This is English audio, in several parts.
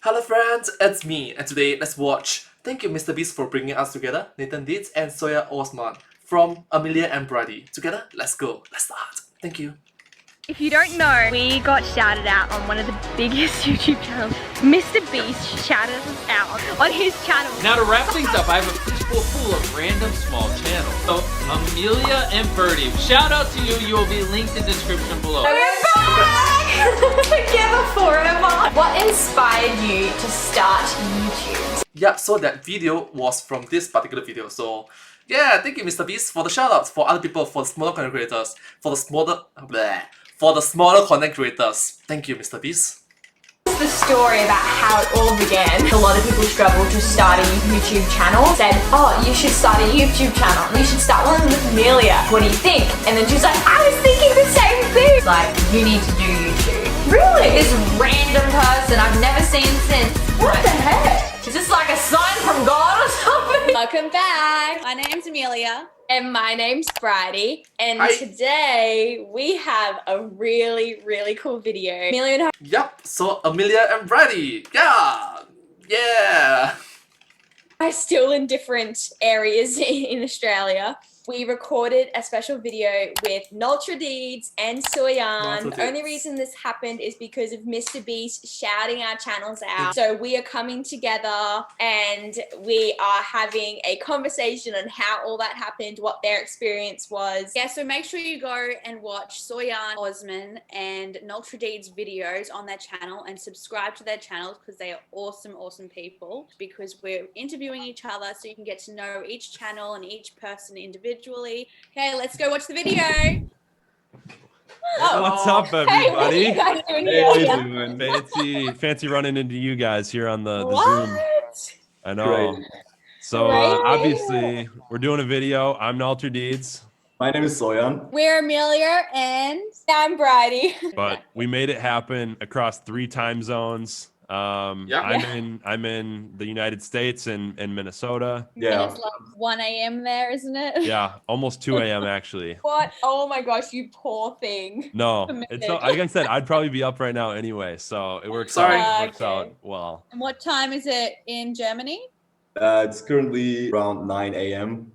Hello friends, it's me, and today let's watch Thank You Mr. Beast for bringing us together, NalterDeeds and Soyan Osman from Amelia and Brady. Together, let's go, let's start. Thank you. If you don't know, we got shouted out on one of the biggest YouTube channels. Mr. Beast shouted us out on his channel. Now to wrap things up, I have a fishbowl full of random small channels. So Amelia and Birdie, shout out to you. You will be linked in the description below. We're back! Together forever! What inspired you to start YouTube? Yeah, so that video was from this particular video. So yeah, thank you Mr. Beast for the shoutouts for other people, for the smaller content creators, for the smaller content creators. Thank you Mr. Beast. This is the story about how it all began. A lot of people struggle to start a YouTube channel. Said, oh, you should start a YouTube channel. You should start one with Amelia. What do you think? And then she's like, I was thinking the same thing. Like, you need to do YouTube. Really? This random person I've never seen since. What the heck? Is this like a sign from God or something? Welcome back. My name's Amelia. And my name's Brady. And Hi. today we have a really, really cool video. Amelia and her. Yep, so Amelia and Brady. Yeah. Are still in different areas in Australia. We recorded a special video with NalterDeeds and Soyan. The only reason this happened is because of Mr. Beast shouting our channels out. So we are coming together and we are having a conversation on how all that happened, what their experience was. Yeah, so make sure you go and watch Soyan Osman and NalterDeeds videos on their channel and subscribe to their channels because they are awesome, awesome people, because we're interviewing each other so you can get to know each channel and each person individually. Okay, let's go watch the video. Oh. What's up, everybody? Hey, what are you guys doing Hey, here? fancy running into you guys here on the What? Zoom. I know. Great. So Great. obviously we're doing a video. I'm NalterDeeds, My name is Soyan. We're Amelia and I'm Brady. but we made it happen across 3 time zones. Yeah. I'm in the United States and Minnesota. and Yeah. it's like 1 a.m. there, isn't it? Yeah, almost 2 a.m. actually. What? Oh my gosh, you poor thing. No, Committed. it's not, like I said, I'd probably be up right now anyway. So it works Sorry. out. It works Okay. out well. And what time is it in Germany? It's currently around 9 a.m.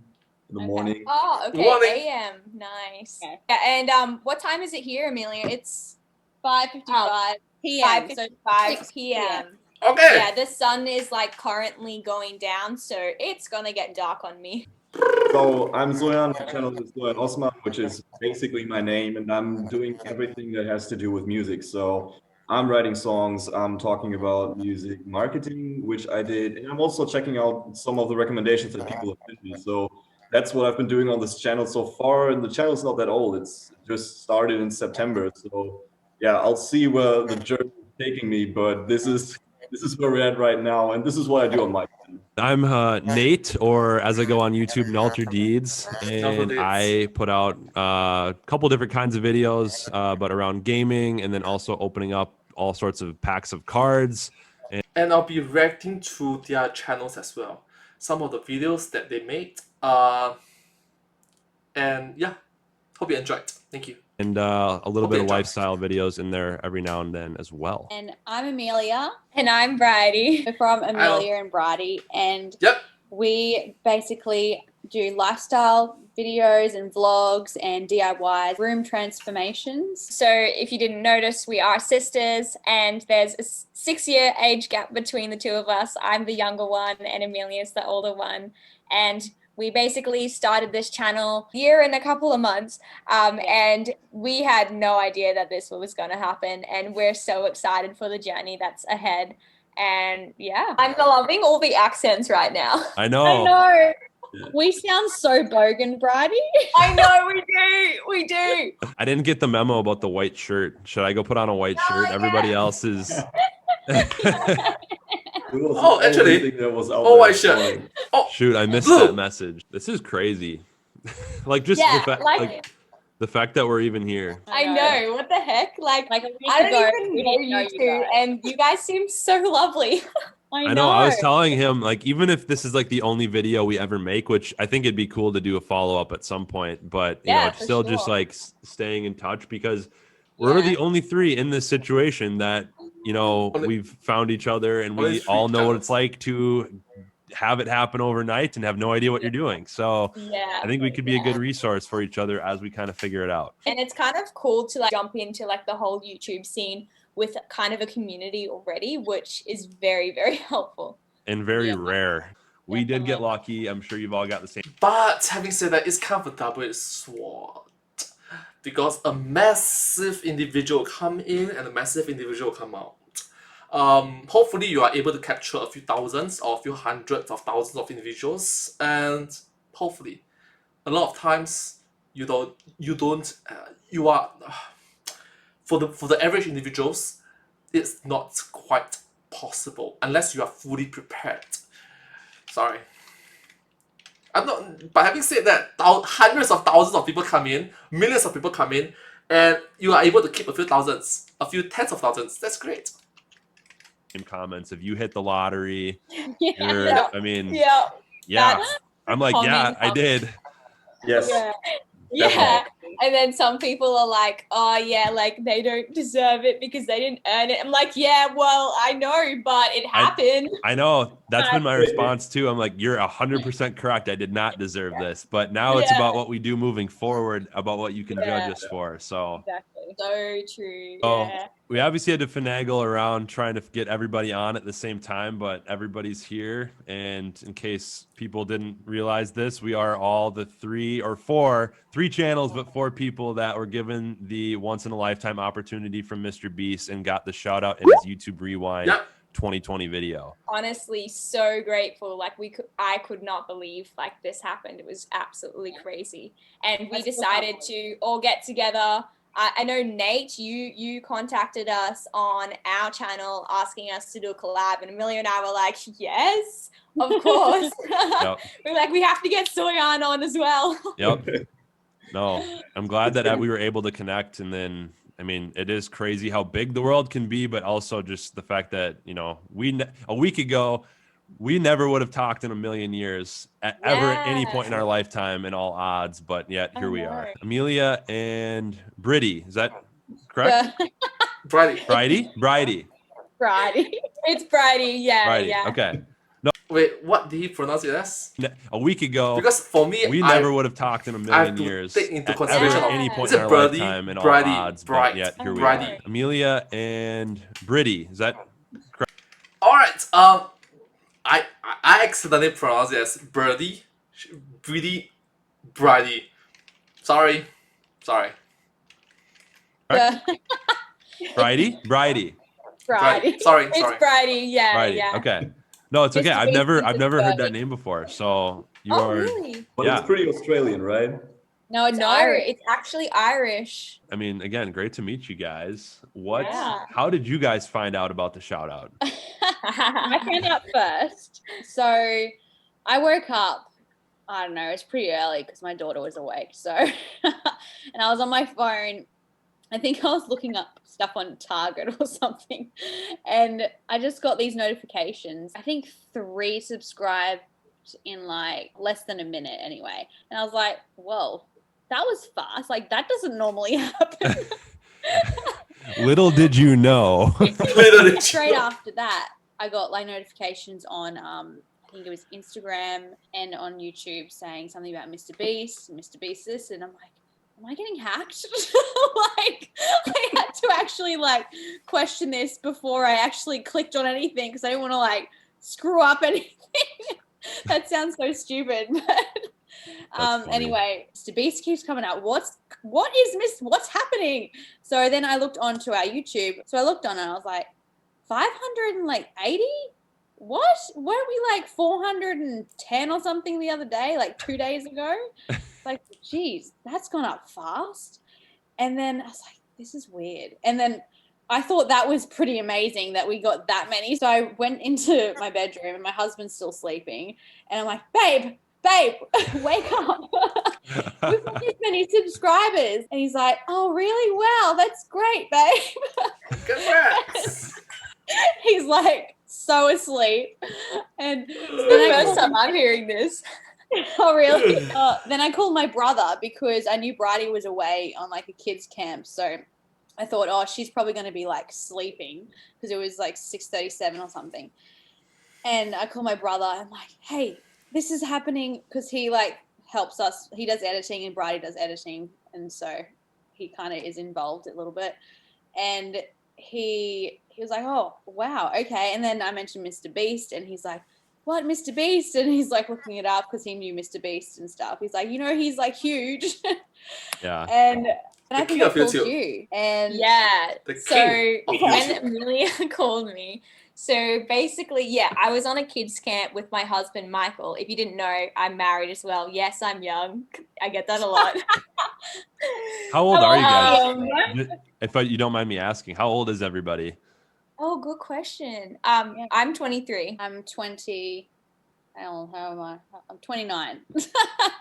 in the morning. Oh, okay. Morning. AM. Nice. Okay. Yeah, and what time is it here, Amelia? It's 5:55 p.m. So 5:55 6 p.m. Okay. Yeah, the sun is like currently going down, so it's gonna get dark on me. So I'm Soyan. My channel is Soyan Osman, which is basically my name, and I'm doing everything that has to do with music. So I'm writing songs. I'm talking about music marketing, which I did, and I'm also checking out some of the recommendations that people have given me. So that's what I've been doing on this channel so far. And the channel's not that old. It's just started in September. So yeah, I'll see where the journey is taking me, but this is where we're at right now, and this is what I do on my channel. I'm Nate, or as I go on YouTube, NalterDeeds, and NalterDeeds. I put out a couple different kinds of videos, but around gaming, and then also opening up all sorts of packs of cards. And I'll be reacting to their channels as well. Some of the videos that they made. And yeah, hope you enjoyed. Thank you. And a little bit of Okay, lifestyle videos in there every now and then as well. And I'm Amelia. And I'm Brady. We're from Amelia and Brady, and Yep. we basically do lifestyle videos and vlogs and DIYs, room transformations. So if you didn't notice, we are sisters, and there's a 6-year age gap between the two of us. I'm the younger one, and Amelia's the older one. And we basically started this channel a year and a couple of months, and we had no idea that this was going to happen, and we're so excited for the journey that's ahead. And yeah, I'm loving all the accents right now. I know. I know. We sound so bogan, Brady. I know, we do. I didn't get the memo about the white shirt. Should I go put on a white shirt? Everybody else is. It was Oh, actually- everything that was out Oh, there I should. this morning. Oh, Shoot, I missed Blue. that message. This is crazy. Like just Yeah, the fact, like- the fact that we're even here. I know, what the heck? Like Like a week I ago, don't even we know didn't you you two, guys. and you guys seem so lovely. I know. I was telling him, like, even if this is like the only video we ever make, which I think it'd be cool to do a follow up at some point, but you know, Yeah, it's for still just sure. like staying in touch because we're Yeah. the only 3 in this situation that you know, we've found each other and we all know what it's like to have it happen overnight and have no idea what you're doing. So Yeah. I think we could be a good resource for each other as we kind of figure it out. And it's kind of cool to like jump into like the whole YouTube scene with kind of a community already, which is very, very helpful. And very rare. We did get lucky. I'm sure you've all got the same. But having said that, it's kind of a double-edged sword. Because a massive individual come in and a massive individual come out. Hopefully you are able to capture a few thousands or a few hundreds of thousands of individuals, and hopefully a lot of times you are for the average individuals, it's not quite possible unless you are fully prepared. Sorry. I'm not. But having said that, hundreds of thousands of people come in, millions of people come in, and you are able to keep a few thousands, a few tens of thousands. That's great. In comments, if you hit the lottery, Yeah. I mean, Yeah. I'm like, yeah, I did. Yes. Yeah. And then some people are like, oh yeah, like they don't deserve it because they didn't earn it. I'm like, yeah, well, I know, but it happened. I know. That's been my response too. I'm like, you're 100% correct. I did not deserve this. But now it's about what we do moving forward, about what you can judge us for. So exactly. So true. So we obviously had to finagle around trying to get everybody on at the same time, but everybody's here. And in case people didn't realize this, we are all the three channels, but 4 people that were given the once in a lifetime opportunity from Mr. Beast and got the shout out in his YouTube Rewind 2020 video. Honestly, so grateful. Like I could not believe like this happened. It was absolutely crazy. And we decided to all get together. I know Nate, you contacted us on our channel asking us to do a collab, and Amelia and I were like, yes, of course. We're like, we have to get Soyan on as well. No, I'm glad that we were able to connect. And then, I mean, it is crazy how big the world can be, but also just the fact that, you know, a week ago, we never would have talked in a million years ever at any point in our lifetime in all odds, but yet here we are. Amelia and Bridie, is that correct? Bridie. It's Bridie, yeah. Okay. No. Wait, what did he pronounce it as? A week ago. Because for me, we never would have talked in a million years. Take into consideration at any point in our lifetime in all odds, but yet here we are. Amelia and Bridie, is that correct? All right. I accidentally pronounced it as Bridie. Sorry. Bridie. Sorry. It's Bridie. Yeah. Okay. No, it's okay. I've never heard that name before. So you are. Really? But it's pretty Australian, right? No, it's actually Irish. I mean, again, great to meet you guys. How did you guys find out about the shout out? I found out first. So I woke up, I don't know, it's pretty early because my daughter was awake. So, and I was on my phone. I think I was looking up stuff on Target or something. And I just got these notifications. I think 3 subscribed in like less than a minute anyway. And I was like, whoa, that was fast. Like that doesn't normally happen. Little did you know. Straight after that, I got like notifications on I think it was Instagram and on YouTube saying something about Mr. Beast this, and I'm like, am I getting hacked? Like I had to actually like question this before I actually clicked on anything because I didn't want to like screw up anything. That sounds so stupid, but anyway, Mr. Beast keeps coming out. What's happening? So then I looked onto our YouTube. So I looked on it and I was like, 580? What? Weren't we like 410 or something the other day, like 2 days ago? Like, geez, that's gone up fast. And then I was like, this is weird. And then I thought that was pretty amazing that we got that many. So I went into my bedroom and my husband's still sleeping. And I'm like, babe, wake up. We've got this many subscribers. And he's like, oh, really? Wow, that's great, babe. Congrats. He's like so asleep. And the first time I'm hearing this. Oh, really? Then I called my brother because I knew Bridie was away on like a kids camp. So I thought, oh, she's probably going to be like sleeping because it was like 6:37 or something. And I call my brother. I'm like, hey, this is happening, because he like helps us. He does editing and Bridie does editing. And so he kind of is involved a little bit. And he was like, oh, wow, okay. And then I mentioned Mr. Beast, and he's like, what, Mr. Beast? And he's like looking it up because he knew Mr. Beast and stuff. He's like, he's like huge. Yeah. And I The think king I of called YouTube. you. And Yeah. The So king of when YouTube. Amelia called me, so basically, yeah, I was on a kids camp with my husband Michael. If you didn't know, I'm married as well. Yes, I'm young. I get that a lot. How old are you guys? Um, If you don't mind me asking, how old is everybody? Oh, good question. Yeah. I'm 23. I'm 20. How am I? I'm 29.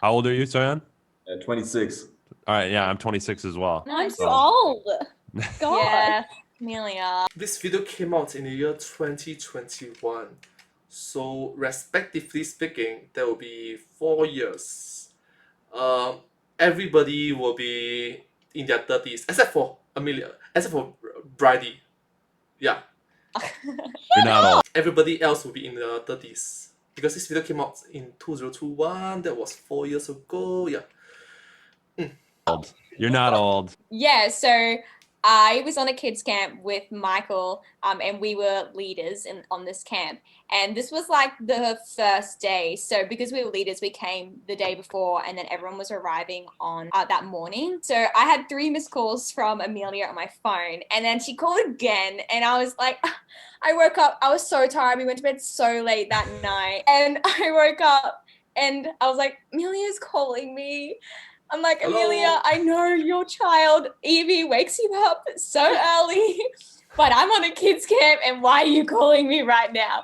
How old are you, Soyan? 26. All right, yeah, I'm 26 as well. I'm Nice. so old. God. Yeah, Amelia. This video came out in the year 2021. So, respectively speaking, there will be 4 years. Everybody will be in their 30s, except for Amelia, except for Bridie. Yeah, You're not old. everybody else will be in their 30s. Because this video came out in 2021, that was 4 years ago. Yeah. You're not old. Yeah, so I was on a kids camp with Michael, and we were leaders on this camp. And this was like the first day. So because we were leaders, we came the day before, and then everyone was arriving on that morning. So I had 3 missed calls from Amelia on my phone, and then she called again, and I was like, I woke up, I was so tired. We went to bed so late that night, and I woke up, and I was like, Amelia's calling me. I'm like, Hello? Amelia, I know your child, Evie, wakes you up so early, but I'm on a kids camp, and why are you calling me right now?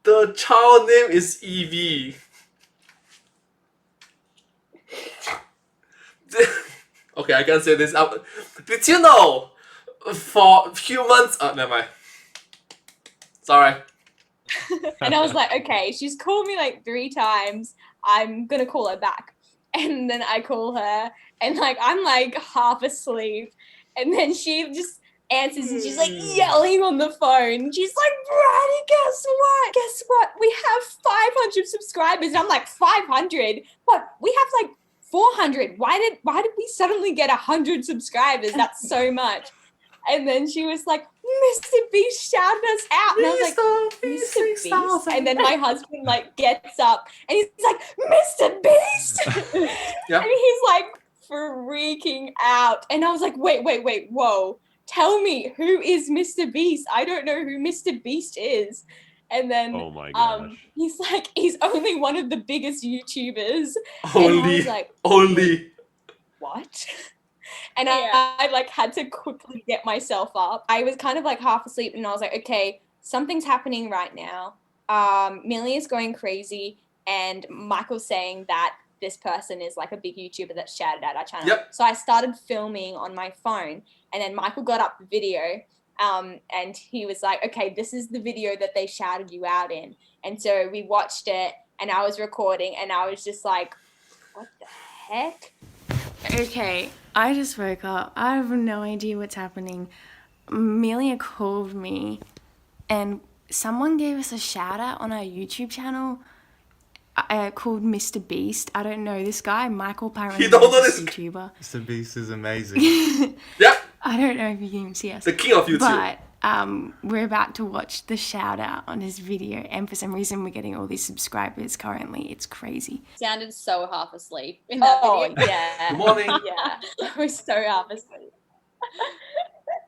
The child name is Evie. Okay, I can't say this out. Did you know? For humans. Never mind. Sorry. And I was like, okay, she's called me like 3 times. I'm gonna call her back. And then I call her, and like I'm like half asleep, and then she just answers, and she's like yelling on the phone. She's like, Bridie, guess what? Guess what? We have 500 subscribers. And I'm like, 500? What? We have like 400. Why did we suddenly get 100 subscribers? That's so much. And then she was like, Mr. Beast shouted us out. And I was like, Mr. Beast? And then my husband like gets up and he's like, Mr. Beast? Yeah. And he's like freaking out. And I was like, wait, whoa. Tell me, who is Mr. Beast? I don't know who Mr. Beast is. And then Oh my gosh. he's like, he's only one of the biggest YouTubers. And I Only. was like, Only. what? And Yeah. I like had to quickly get myself up. I was kind of like half asleep, and I was like, okay, something's happening right now. Millia's going crazy, and Michael's saying that this person is like a big YouTuber that shouted at our channel. Yep. So I started filming on my phone, and then Michael got up the video, and he was like, okay, this is the video that they shouted you out in. And so we watched it, and I was recording, and I was just like, what the heck? Okay, I just woke up. I have no idea what's happening. Amelia called me, and someone gave us a shout out on our YouTube channel called Mr. Beast. I don't know this guy, Michael apparently. You don't know is a this YouTuber. Mr. Beast is amazing. Yep. I don't know if you can see us. The king of YouTube. But we're about to watch the shout out on his video, and for some reason we're getting all these subscribers currently. It's crazy. Sounded so half asleep in that Oh, video. yeah. Good morning. Yeah. I was so half asleep.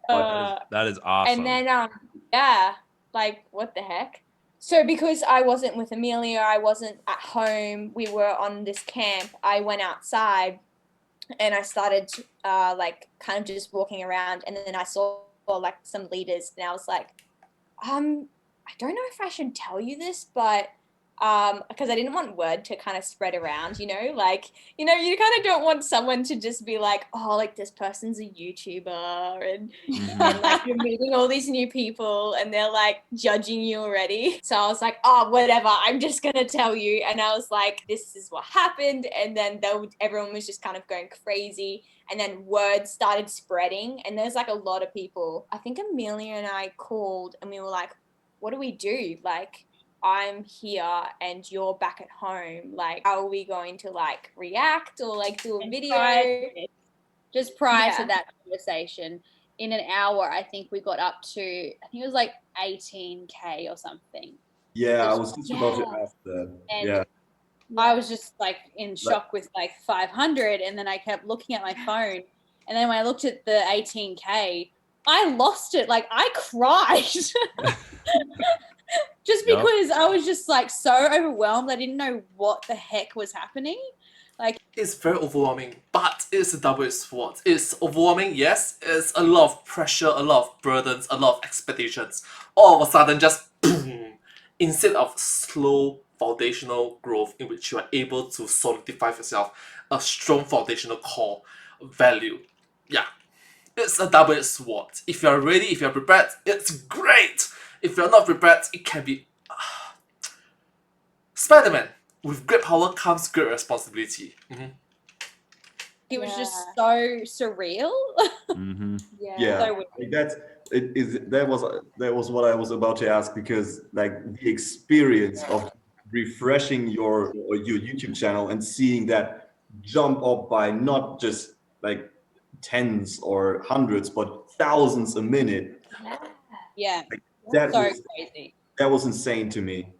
That is awesome. And then, yeah, like, what the heck? So because I wasn't with Amelia, I wasn't at home, we were on this camp, I went outside and I started, like, kind of just walking around, and then I saw, like, some leaders, and I was like, I don't know if I should tell you this, but because I didn't want word to kind of spread around, you know, like, you know, you kind of don't want someone to just be like, oh, like this person's a YouTuber and like you're meeting all these new people and they're like judging you already. So I was like, oh, whatever, I'm just gonna tell you. And I was like, this is what happened. And then everyone was just kind of going crazy. And then word started spreading. And there's like a lot of people. I think Amelia and I called and we were like, what do we do? Like, I'm here and you're back at home. Like, how are we going to like react or like do a video? Just prior to that conversation, in an hour, I think we got up to, I think it was like 18K or something. Yeah, I was just about to ask that. And yeah. I was just like in shock with like 500, and then I kept looking at my phone, and then when I looked at the 18K, I lost it. Like I cried. Just because I was just like so overwhelmed. I didn't know what the heck was happening. Like, it's very overwhelming, but it's a double-edged sword. It's overwhelming, yes. It's a lot of pressure, a lot of burdens, a lot of expectations. All of a sudden, just boom! Instead of slow foundational growth in which you are able to solidify for yourself a strong foundational core value. Yeah, it's a double-edged sword. If you're ready, if you're prepared, it's great. If you're not prepared, it can be... Spider-Man. With great power comes great responsibility. it was just so surreal. Yeah, So like that was what I was about to ask, because like the experience of refreshing your YouTube channel and seeing that jump up by not just like tens or hundreds but thousands a minute. Yeah, That so was crazy. That was insane to me.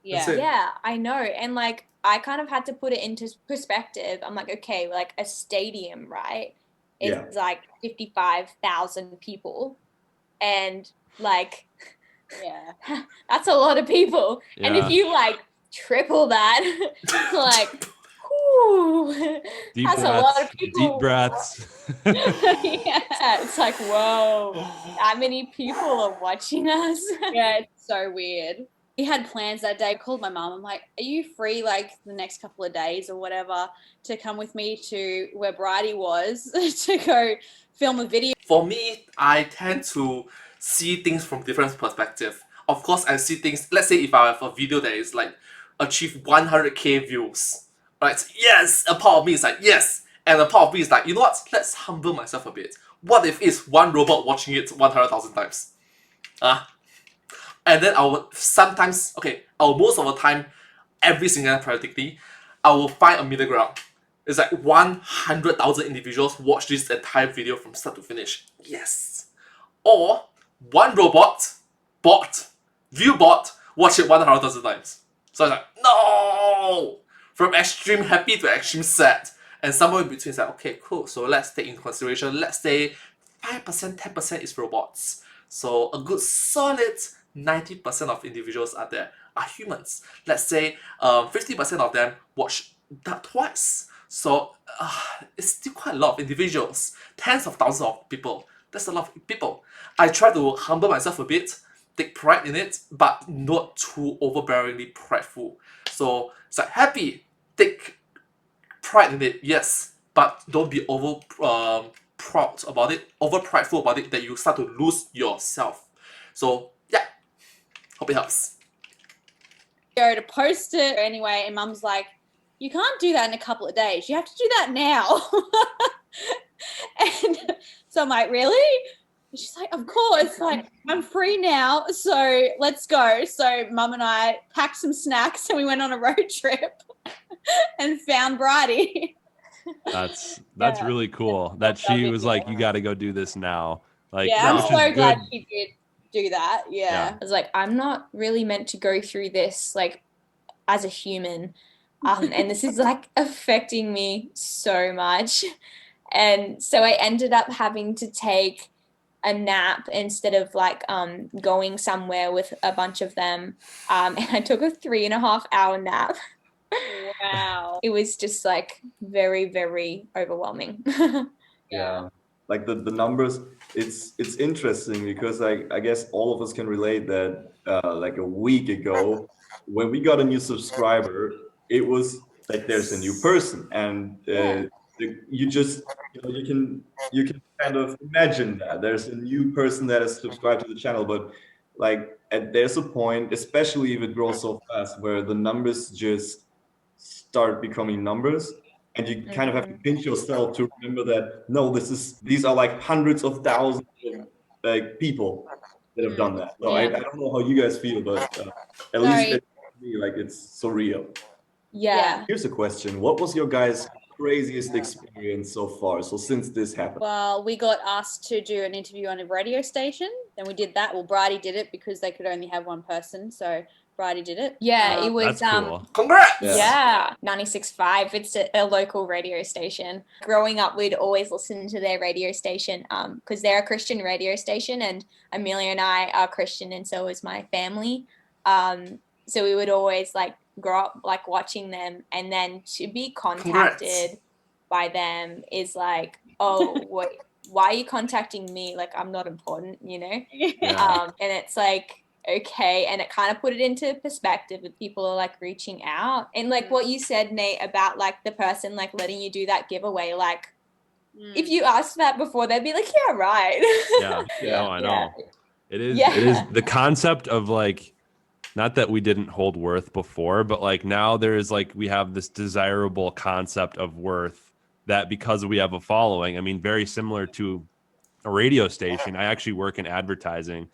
Yeah, I know. And like I kind of had to put it into perspective. I'm like, okay, like a stadium, right? It's like 55,000 people. And like that's a lot of people. Yeah. And if you like triple that, like whew, that's a lot of people. Deep breaths. It's like, whoa, that many people are watching us. Yeah, it's so weird. We had plans that day. I called my mom. I'm like, are you free like the next couple of days or whatever to come with me to where Bridie was to go film a video? For me, I tend to see things from different perspective. Of course, I see things, let's say if I have a video that is like achieve 100k views, right? Yes, a part of me is like, yes. And a part of me is like, you know what? Let's humble myself a bit. What if it's one robot watching it 100,000 times? And then I will sometimes, most of the time, every single time practically, I will find a middle ground. It's like 100,000 individuals watch this entire video from start to finish. Yes. Or one view bot, watch it 100,000 times. So it's like, no! From extreme happy to extreme sad. And somewhere in between, it's like, okay, cool. So let's take into consideration, let's say 5%, 10% is robots. So a good solid 90% of individuals are humans. Let's say 50% of them watch that twice. So it's still quite a lot of individuals. Tens of thousands of people. That's a lot of people. I try to humble myself a bit, take pride in it, but not too overbearingly prideful. So it's like happy, take pride in it, yes, but don't be over proud about it, over prideful about it, that you start to lose yourself. So yeah, hope it helps. Go to post it anyway, and Mum's like, you can't do that in a couple of days. You have to do that now. And so I'm like, really? And she's like, of course. Like, I'm free now, so let's go. So Mum and I packed some snacks and we went on a road trip and found Bridie. That's really cool. That she was like, you got to go do this now. Like, I'm which so is glad good. she did do that. Yeah. I was like, I'm not really meant to go through this like as a human. And this is like affecting me so much. And so I ended up having to take a nap instead of like going somewhere with a bunch of them. And I took a 3.5-hour nap. Wow. It was just like very, very overwhelming. Yeah. like the numbers, it's interesting because I guess all of us can relate that like a week ago when we got a new subscriber, it was like there's a new person, and you just you can kind of imagine that there's a new person that has subscribed to the channel, but like there's a point, especially if it grows so fast, where the numbers just start becoming numbers, and you kind of have to pinch yourself to remember that no, these are like hundreds of thousands of like people that have done that. So I don't know how you guys feel, but at least Sorry. to me, like it's surreal. Yeah. Here's a question: what was your guys' craziest experience so far? So since this happened, Well, we got asked to do an interview on a radio station. Then we did that. Well, Bridie did it because they could only have one person. So Bridie did it. Yeah, it was That's cool. Congrats! Yeah, 96.5. It's a local radio station. Growing up, we'd always listen to their radio station because they're a Christian radio station, and Amelia and I are Christian, and so is my family. So we would always like grow up like watching them, and then to be contacted by them is like, oh, wait, why are you contacting me? Like, I'm not important, you know? Yeah. And it's like, okay, and it kind of put it into perspective that people are like reaching out, and like what you said, Nate, about like the person like letting you do that giveaway, like if you asked that before, they'd be like, yeah, right. Yeah. No, I know. It is Yeah. the concept of like, not that we didn't hold worth before, but like now there is like, we have this desirable concept of worth that because we have a following. I mean, very similar to a radio station. I actually work in advertising.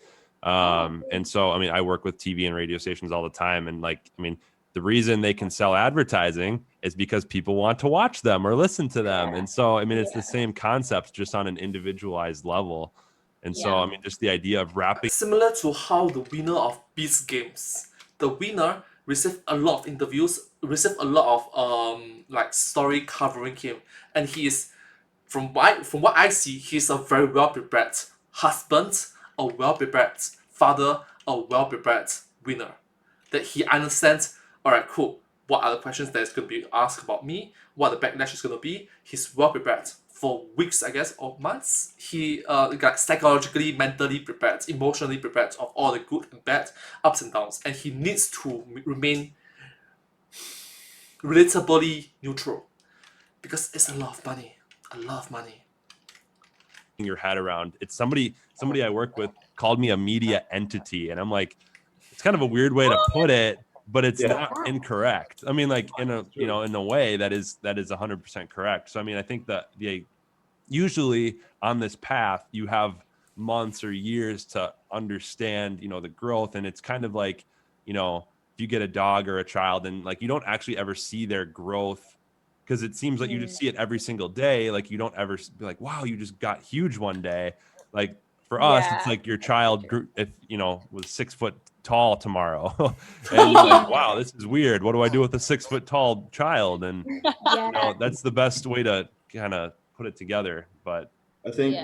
And so, I mean, I work with TV and radio stations all the time. And like, I mean, the reason they can sell advertising is because people want to watch them or listen to them. And so, I mean, it's the same concept, just on an individualized level. And so, I mean, just the idea of wrapping. Similar to how the winner of Beast Games, the winner received a lot of interviews, received a lot of like story covering him, and he is, from what I see, he's a very well prepared husband, a well prepared father, a well prepared winner. That he understands, alright, cool, what are the questions that is going to be asked about me, what the backlash is going to be. He's well prepared for weeks, I guess, or months. He got psychologically, mentally prepared, emotionally prepared of all the good and bad, ups and downs, and he needs to remain relatably neutral because it's a lot of money. A lot of money. Your head around. It's somebody I work with called me a media entity, and I'm like, it's kind of a weird way to put it, but it's not incorrect. I mean, like in a in a way that is 100% correct. So I mean, I think that usually on this path you have months or years to understand the growth, and it's kind of like if you get a dog or a child and like you don't actually ever see their growth, because it seems like you just see it every single day. Like you don't ever be like, wow, you just got huge one day. Like for us, it's like your child grew, if was 6 foot tall tomorrow, and you're like, wow, this is weird. What do I do with a 6 foot tall child? And that's the best way to kind of put it together. But I think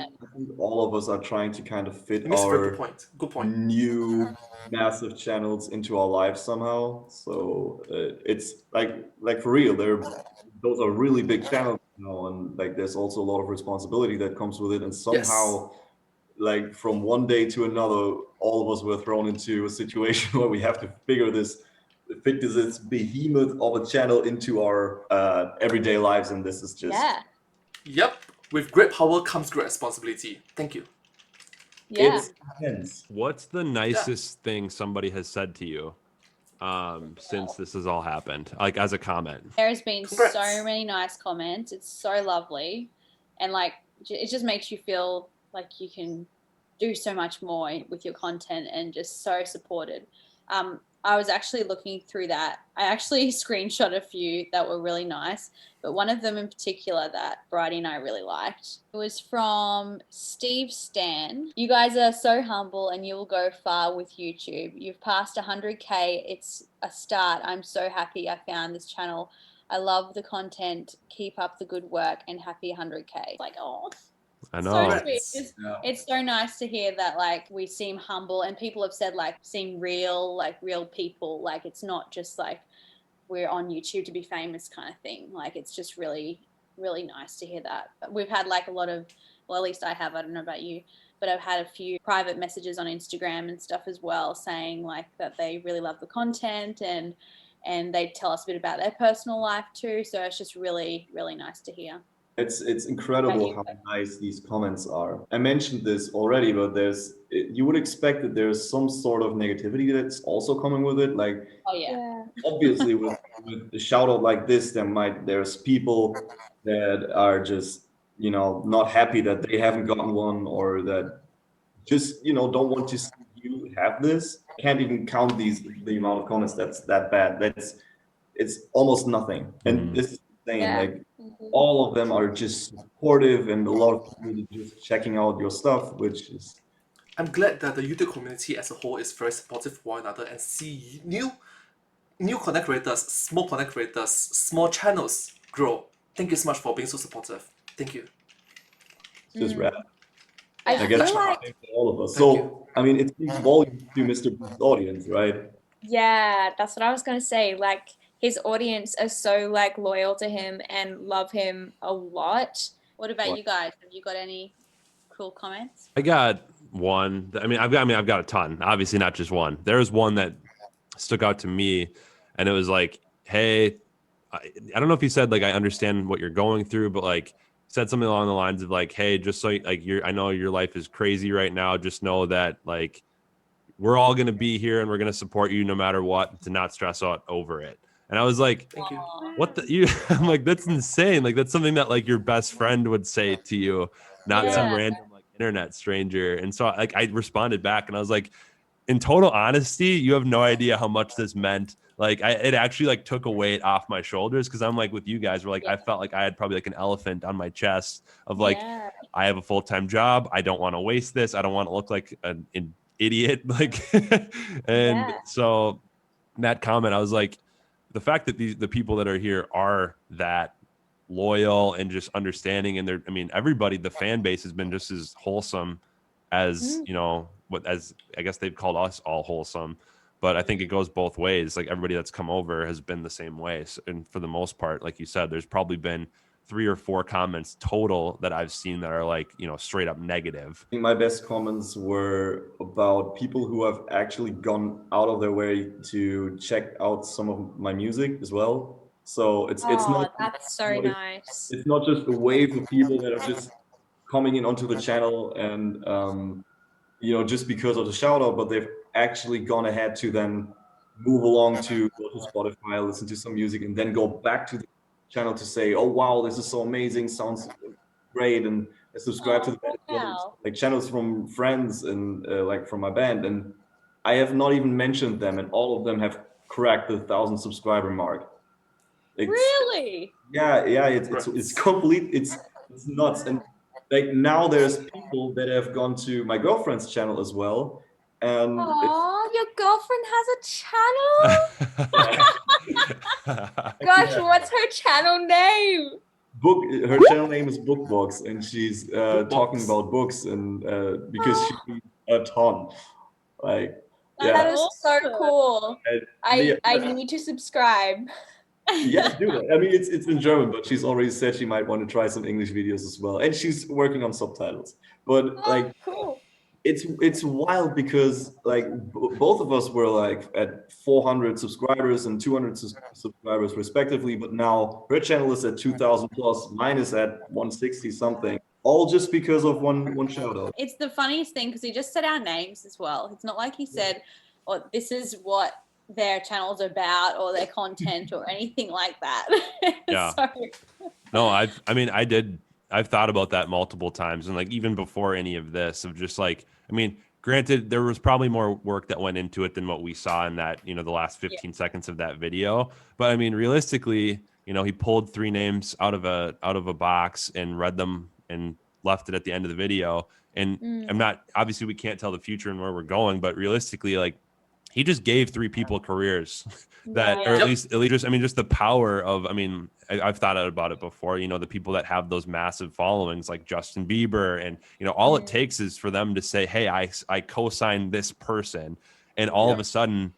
all of us are trying to kind of fit our good point. new massive channels into our lives somehow. So it's like for real, those are really big channels, and like there's also a lot of responsibility that comes with it. And somehow, like from one day to another, all of us were thrown into a situation where we have to fit this behemoth of a channel into our everyday lives, and this is just Yep. With great power comes great responsibility. Thank you. It's intense. What's the nicest thing somebody has said to you since this has all happened, like as a comment? There's been so many nice comments. It's so lovely, and like it just makes you feel like you can do so much more with your content, and just so supported. I was actually looking through that. I actually screenshot a few that were really nice, but one of them in particular that Bridie and I really liked, it was from Steve Stan. You guys are so humble and you will go far with YouTube. You've passed 100K. It's a start. I'm so happy I found this channel. I love the content. Keep up the good work, and happy 100K. Like, oh. I know. So sweet. It's so nice to hear that like we seem humble, and people have said like seem real, like real people. Like it's not just like we're on YouTube to be famous kind of thing. Like it's just really, really nice to hear that. We've had like a lot of well, at least I have, I don't know about you, but I've had a few private messages on Instagram and stuff as well saying like that they really love the content and they tell us a bit about their personal life too. So it's just really, really nice to hear. It's incredible how nice these comments are. I mentioned this already, but you would expect that there's some sort of negativity that's also coming with it. Like, Oh yeah. obviously with a shout out like this, there's people that are just, not happy that they haven't gotten one, or that just, don't want to see you have this. I can't even count the amount of comments that's that bad. It's almost nothing. And this is insane. Like, all of them are just supportive, and a lot of people are just checking out your stuff, which is. I'm glad that the YouTube community as a whole is very supportive of one another and see new content creators, small content creators, small channels grow. Thank you so much for being so supportive. Thank you. Just rap. I guess feel like all of us. Thank So, I mean, it speaks volumes to Mr. Beast's audience, right? yeah, that's what I was gonna say. Like his audience are so like loyal to him and love him a lot. What about you guys? Have you got any cool comments? I got one. I've got a ton. Obviously, not just one. There was one that stuck out to me, and it was like, "Hey, I don't know if he said like I understand what you're going through, but like said something along the lines of like, hey, just so like I know your life is crazy right now. Just know that like we're all gonna be here and we're gonna support you no matter what. To not stress out over it." And I was like, Thank you. what the you I'm like, that's insane. Like that's something that like your best friend would say to you, not some random like internet stranger. And so like I responded back and I was like, in total honesty, you have no idea how much this meant. Like it actually like took a weight off my shoulders, because I'm like with you guys, where like I felt like I had probably like an elephant on my chest of like, I have a full-time job. I don't want to waste this. I don't want to look like an idiot. Like, and so that comment, I was like, the fact that the people that are here are that loyal and just understanding, and everybody, the fan base has been just as wholesome as as I guess they've called us all wholesome, but I think it goes both ways. Like everybody that's come over has been the same way, and for the most part, like you said, there's probably been 3 or 4 comments total that I've seen that are like straight up negative. I think my best comments were about people who have actually gone out of their way to check out some of my music as well. So it's not. That's so nice. It's not just a wave of people that are just coming in onto the channel and just because of the shout out, but they've actually gone ahead to then move along to go to Spotify, listen to some music, and then go back to the channel to say, oh wow, this is so amazing, sounds great, and subscribe to the channels from friends and like from my band. And I have not even mentioned them, and all of them have cracked the 1,000 subscriber mark. Really? Yeah, it's complete. It's nuts. And like now there's people that have gone to my girlfriend's channel as well. And oh, your girlfriend has a channel? Gosh, what's her channel name? Her channel name is Bookbox, and she's talking about books, and because she reads a ton. Like, that is so cool. I need to subscribe. Yeah, do that. I mean, it's in German, but she's already said she might want to try some English videos as well, and she's working on subtitles. But like, cool. It's wild because like both of us were like at 400 subscribers and 200 subscribers respectively, but now her channel is at 2,000 plus, mine is at 160 something, all just because of one shout out. It's the funniest thing because he just said our names as well. It's not like he said, "Oh, this is what their channel's about," or their content or anything like that. Yeah. No, I've thought about that multiple times, and like even before any of this, of just like, granted, there was probably more work that went into it than what we saw in that, the last 15 seconds of that video. But realistically, he pulled 3 names out of a box and read them and left it at the end of the video. And obviously we can't tell the future and where we're going, but realistically, like, he just gave 3 people careers that, or at least just the power of, I've thought about it before, the people that have those massive followings like Justin Bieber, and, all it takes is for them to say, hey, I co-signed this person. And all of a sudden,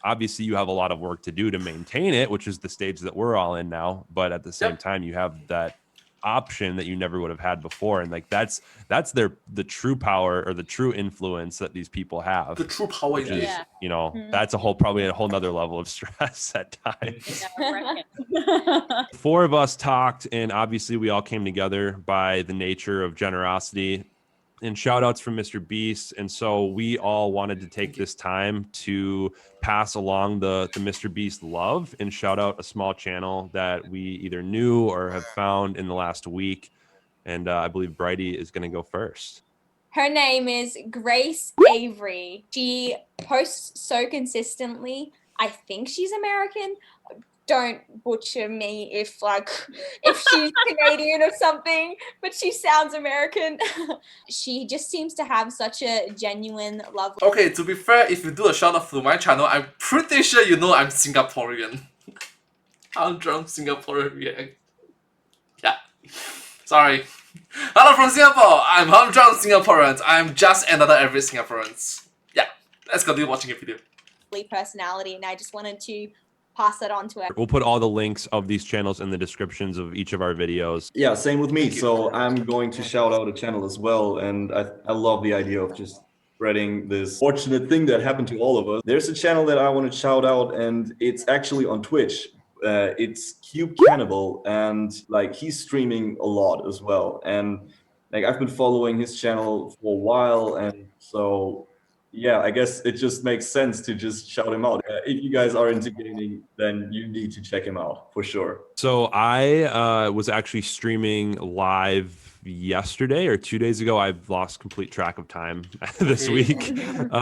obviously you have a lot of work to do to maintain it, which is the stage that we're all in now. But at the same time, you have that option that you never would have had before. And like that's the true power or the true influence that these people have. The true power Which in is, it. Yeah. you know, Mhm. that's probably a whole nother level of stress at times. Yeah, I reckon. Four of us talked, and obviously we all came together by the nature of generosity and shout outs from Mr. Beast. And so we all wanted to take this time to pass along the Mr. Beast love and shout out a small channel that we either knew or have found in the last week. And I believe Bridie is going to go first. Her name is Grace Avery. She posts so consistently. I think she's American. Don't butcher me if she's Canadian or something, but she sounds American. She just seems to have such a genuine love. Okay, to be fair, if you do a shout out to my channel, I'm pretty sure you know I'm Singaporean. I'm drunk Singaporean. Yeah. Sorry. Hello from Singapore. I'm humdrum Singaporean. I'm just another average Singaporean. Yeah. Let's continue watching a video. Personality, and I just wanted to pass that on to her. We'll put all the links of these channels in the descriptions of each of our videos. Yeah, same with me. So I'm going to shout out a channel as well. And I love the idea of just spreading this fortunate thing that happened to all of us. There's a channel that I want to shout out, and it's actually on Twitch. It's Cube Cannibal, and like he's streaming a lot as well. And like I've been following his channel for a while, and so yeah, I guess it just makes sense to just shout him out. If you guys are into gaming, then you need to check him out for sure. So I was actually streaming live yesterday or 2 days ago. I've lost complete track of time this week. And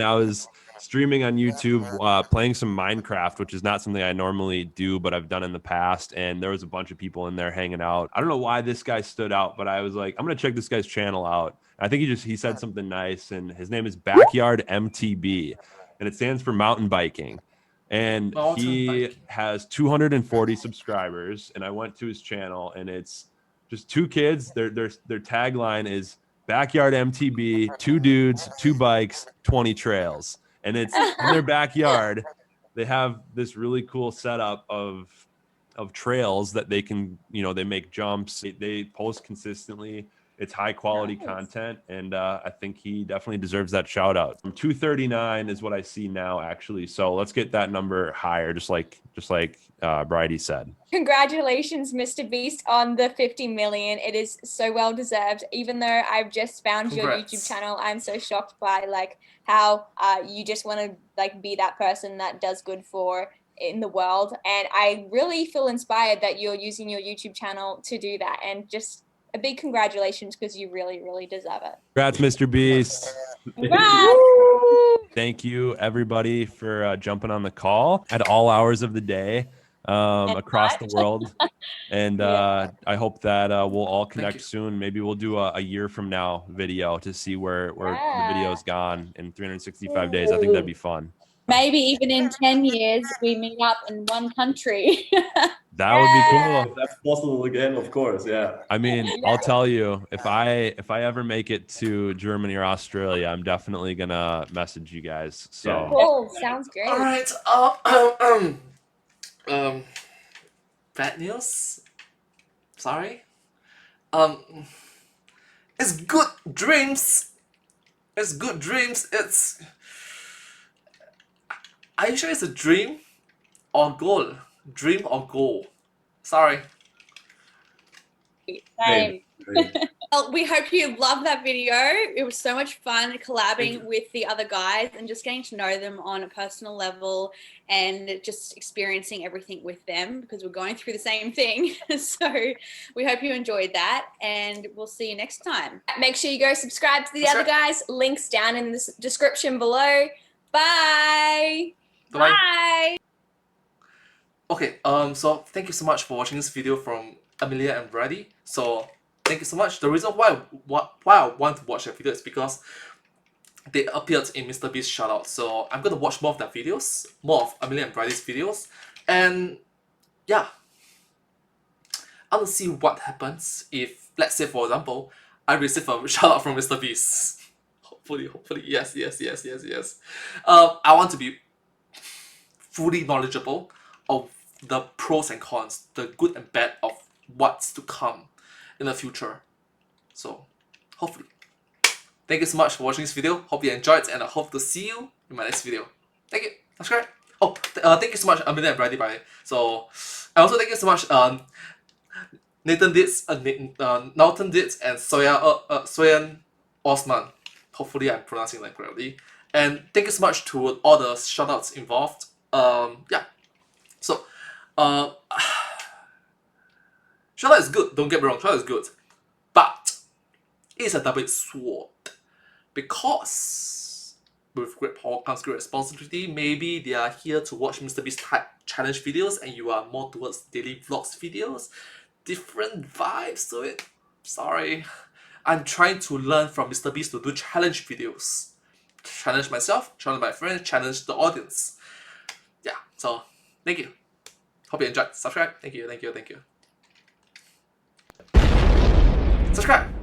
I was streaming on YouTube, playing some Minecraft, which is not something I normally do, but I've done in the past. And there was a bunch of people in there hanging out. I don't know why this guy stood out, but I was like, I'm going to check this guy's channel out. I think he said something nice, and his name is Backyard MTB, and it stands for mountain biking. And he has 240 subscribers, and I went to his channel, and it's just two kids. Their tagline is Backyard MTB, 2 dudes, 2 bikes, 20 trails. And it's in their backyard. They have this really cool setup of trails that they can, they make jumps. They post consistently. It's high quality content, and I think he definitely deserves that shout out. 239 is what I see now, actually. So let's get that number higher, just like Bridie said. Congratulations, Mr. Beast, on the 50 million. It is so well deserved. Even though I've just found your YouTube channel, I'm so shocked by how you just want to be that person that does good for in the world. And I really feel inspired that you're using your YouTube channel to do that, and just a big congratulations, because you really, really deserve it. Congrats, Mr. Beast. Congrats. Thank you, everybody, for jumping on the call at all hours of the day across the world. And I hope that we'll all connect soon. Maybe we'll do a year from now video to see where the video's gone in 365 days. I think that'd be fun. Maybe even in 10 years, we meet up in one country. That would be cool. If that's possible again, of course, yeah. I mean, I'll tell you, if I ever make it to Germany or Australia, I'm definitely gonna message you guys. So Cool. Sounds great. All right. Bad news. Sorry. It's good dreams. It's good dreams. Are you sure it's a dream or goal? Dream or goal? Sorry. Same. Well, we hope you loved that video. It was so much fun collabing with the other guys and just getting to know them on a personal level and just experiencing everything with them, because we're going through the same thing. So we hope you enjoyed that, and we'll see you next time. Make sure you go subscribe to the other guys. Links down in the description below. Bye. Bye. Okay, so thank you so much for watching this video from Amelia and Bridie. So thank you so much. The reason why I want to watch that video is because they appeared in Mr. Beast's shoutout. So I'm gonna watch more of their videos, more of Amelia and Bridie's videos, and yeah, I want to see what happens if, let's say for example, I receive a shoutout from Mr. Beast. Hopefully, yes. I want to be fully knowledgeable of the pros and cons, the good and bad of what's to come in the future. So hopefully. Thank you so much for watching this video. Hope you enjoyed, and I hope to see you in my next video. Thank you. Subscribe. Oh, thank you so much, Amelia and Brady, by the way. So, and also thank you so much, NalterDeeds and Soyan Osman. Hopefully I'm pronouncing that correctly. And thank you so much to all the shoutouts involved. Yeah. So, shoutout is good. Don't get me wrong. Shoutout is good, but it's a double-edged sword, because with great power comes great responsibility. Maybe they are here to watch MrBeast type challenge videos, and you are more towards daily vlogs videos. Different vibes to it. Sorry. I'm trying to learn from MrBeast to do challenge videos. Challenge myself, challenge my friends, challenge the audience. Yeah, so thank you. Hope you enjoyed. Subscribe. Thank you. Subscribe.